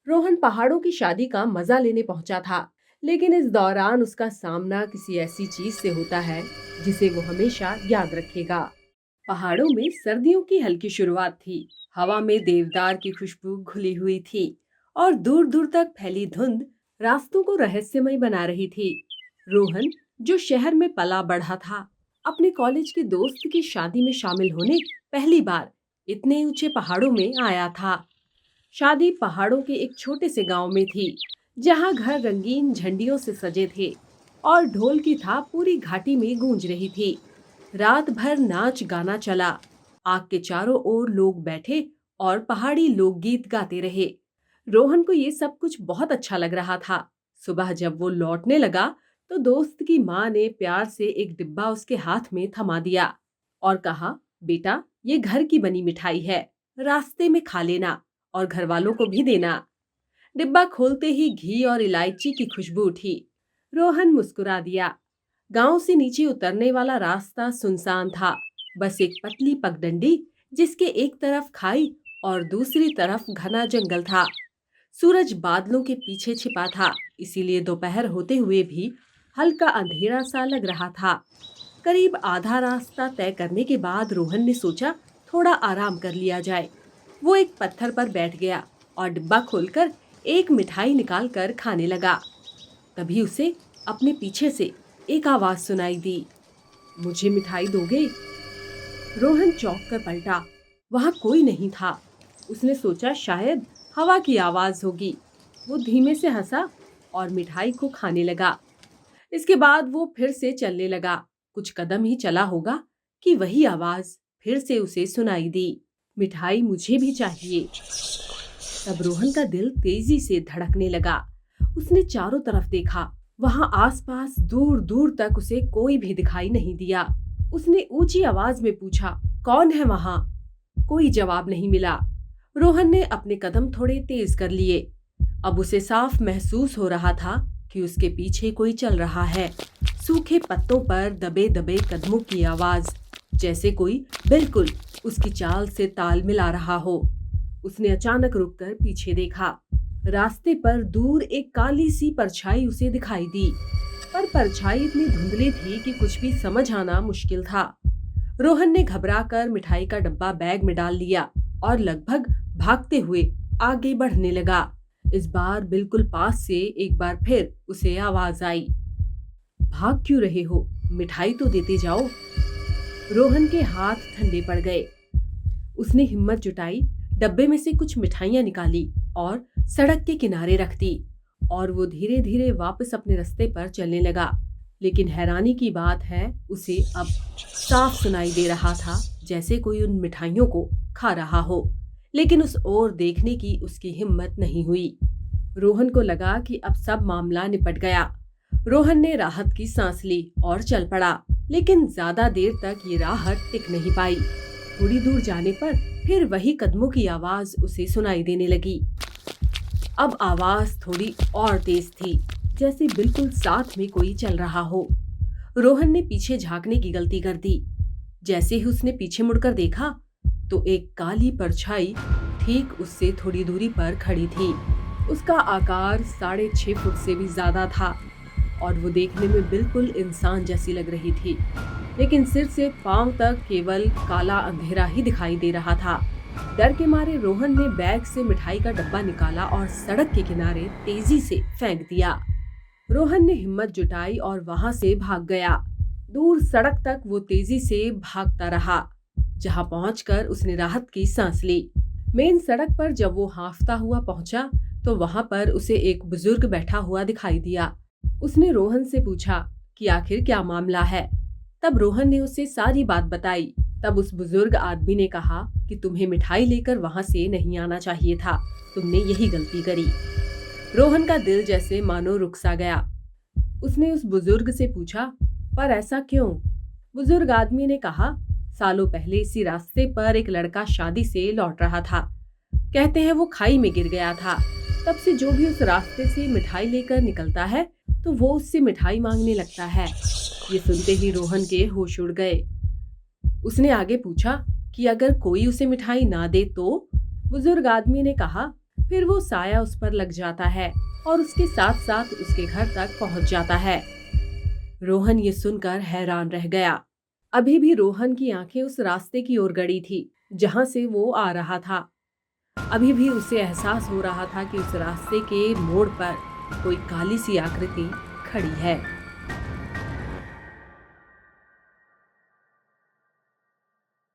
रोहन पहाड़ों की शादी का मजा लेने पहुंचा था, लेकिन इस दौरान उसका सामना किसी ऐसी चीज से होता है जिसे वो हमेशा याद रखेगा। पहाड़ों में सर्दियों की हल्की शुरुआत थी। हवा में देवदार की खुशबू घुली हुई थी और दूर दूर तक फैली धुंध रास्तों को रहस्यमय बना रही थी। रोहन, जो शहर में पला बढ़ा था, अपने कॉलेज के दोस्त की शादी में शामिल होने पहली बार इतने ऊंचे पहाड़ों में आया था। शादी पहाड़ों के एक छोटे से गांव में थी, जहां घर रंगीन झंडियों से सजे थे और ढोल की थाप पूरी घाटी में गूंज रही थी। रात भर नाच गाना चला। आग के चारों ओर लोग बैठे और पहाड़ी लोकगीत गाते रहे। रोहन को ये सब कुछ बहुत अच्छा लग रहा था। सुबह जब वो लौटने लगा तो दोस्त की माँ ने प्यार से एक डिब्बा उसके हाथ में थमा दिया और कहा, बेटा, ये घर की बनी मिठाई है, रास्ते में खा लेना और घर वालों को भी देना। डिब्बा खोलते ही घी और इलायची की खुशबू उठी। रोहन मुस्कुरा दिया। गांव से नीचे उतरने वाला रास्ता सुनसान था। बस एक पतली पगडंडी, जिसके एक तरफ खाई और दूसरी तरफ घना जंगल था। सूरज बादलों के पीछे छिपा था, इसीलिए दोपहर होते हुए भी हल्का अंधेरा सा लग रहा था। करीब आधा रास्ता तय करने के बाद रोहन ने सोचा, थोड़ा आराम कर लिया जाए। वो एक पत्थर पर बैठ गया और डिब्बा खोलकर एक मिठाई निकालकर खाने लगा। तभी उसे अपने पीछे से एक आवाज सुनाई दी, मुझे मिठाई दोगे? रोहन चौंक कर पलटा। वहां कोई नहीं था। उसने सोचा शायद हवा की आवाज होगी। वो धीमे से हंसा और मिठाई को खाने लगा। इसके बाद वो फिर से चलने लगा। कुछ कदम ही चला होगा कि वही आवाज फिर से उसे सुनाई दी, मिठाई मुझे भी चाहिए। तब रोहन का दिल तेजी से धड़कने लगा। उसने चारों तरफ देखा। वहां आसपास दूर दूर तक उसे कोई भी दिखाई नहीं दिया। उसने ऊंची आवाज में पूछा, कौन है वहां? कोई जवाब नहीं मिला। रोहन ने अपने कदम थोड़े तेज कर लिए। अब उसे साफ महसूस हो रहा था कि उसके पीछे कोई चल रहा है। सूखे पत्तों पर दबे दबे कदमों की आवाज, जैसे कोई बिल्कुल उसकी चाल से ताल मिला रहा हो। उसने अचानक रुककर पीछे देखा। रास्ते पर दूर एक काली सी परछाई उसे दिखाई दी, पर परछाई इतनी धुंधली थी कि कुछ भी समझ आना मुश्किल था। रोहन ने घबराकर मिठाई का डब्बा बैग में डाल लिया और लगभग भागते हुए आगे बढ़ने लगा। इस बार बिल्कुल पास से एक बार फिर उसे आवाज आई, भाग क्यों रहे हो? मिठाई तो देते जाओ। रोहन के हाथ ठंडे पड़ गए। उसने हिम्मत जुटाई, डब्बे में से कुछ मिठाइयां निकाली और सड़क के किनारे रख दी और वो धीरे धीरे वापस अपने रास्ते पर चलने लगा। लेकिन हैरानी की बात है, उसे अब साफ सुनाई दे रहा था जैसे कोई उन मिठाइयों को खा रहा हो, लेकिन उस ओर देखने की उसकी हिम्मत नहीं हुई। रोहन को लगा कि अब सब मामला निपट गया। रोहन ने राहत की सांस ली और चल पड़ा, लेकिन ज्यादा देर तक ये राहत टिक नहीं पाई। थोड़ी दूर जाने पर फिर वही कदमों की आवाज उसे सुनाई देने लगी। अब आवाज थोड़ी और तेज थी, जैसे बिल्कुल साथ में कोई चल रहा हो। रोहन ने पीछे झांकने की गलती कर दी। जैसे ही उसने पीछे मुड़कर देखा तो एक काली परछाई ठीक उससे थोड़ी दूरी पर खड़ी थी। उसका आकार 6.5 फुट से भी ज्यादा था और वो देखने में बिल्कुल इंसान जैसी लग रही थी, लेकिन सिर से पांव तक केवल काला अंधेरा ही दिखाई दे रहा था। डर के मारे रोहन ने बैग से मिठाई का डब्बा निकाला और सड़क के किनारे तेजी से फेंक दिया। रोहन ने हिम्मत जुटाई और वहां से भाग गया। दूर सड़क तक वो तेजी से भागता रहा, जहां पहुंचकर उसने राहत की सांस ली। मेन सड़क पर जब वो हांफता हुआ पहुंचा तो वहां पर उसे एक बुजुर्ग बैठा हुआ दिखाई दिया। उसने रोहन से पूछा कि आखिर क्या मामला है। तब रोहन ने उसे सारी बात बताई। तब उस बुजुर्ग आदमी ने कहा कि तुम्हें मिठाई लेकर वहां से नहीं आना चाहिए था, तुमने यही गलती करी। रोहन का दिल जैसे मानो रुक सा गया। उसने उस बुजुर्ग से पूछा, पर ऐसा क्यों? बुजुर्ग आदमी ने कहा, सालों पहले इसी रास्ते पर एक लड़का शादी से लौट रहा था। कहते हैं वो खाई में गिर गया था। तब से जो भी उस रास्ते से मिठाई लेकर निकलता है तो वो उससे मिठाई मांगने लगता है। ये सुनते ही रोहन के होश उड़ गए। उसने आगे पूछा कि अगर कोई उसे मिठाई ना दे तो? बुजुर्ग आदमी ने कहा, फिर वो साया उस पर लग जाता है और उसके साथ साथ उसके घर तक पहुंच जाता है। रोहन ये सुनकर हैरान रह गया। अभी भी रोहन की आंखें उस रास्ते की ओर गड़ी थी जहां से वो आ रहा था। अभी भी उसे एहसास हो रहा था कि उस रास्ते के मोड़ पर कोई काली सी आकृति खड़ी है।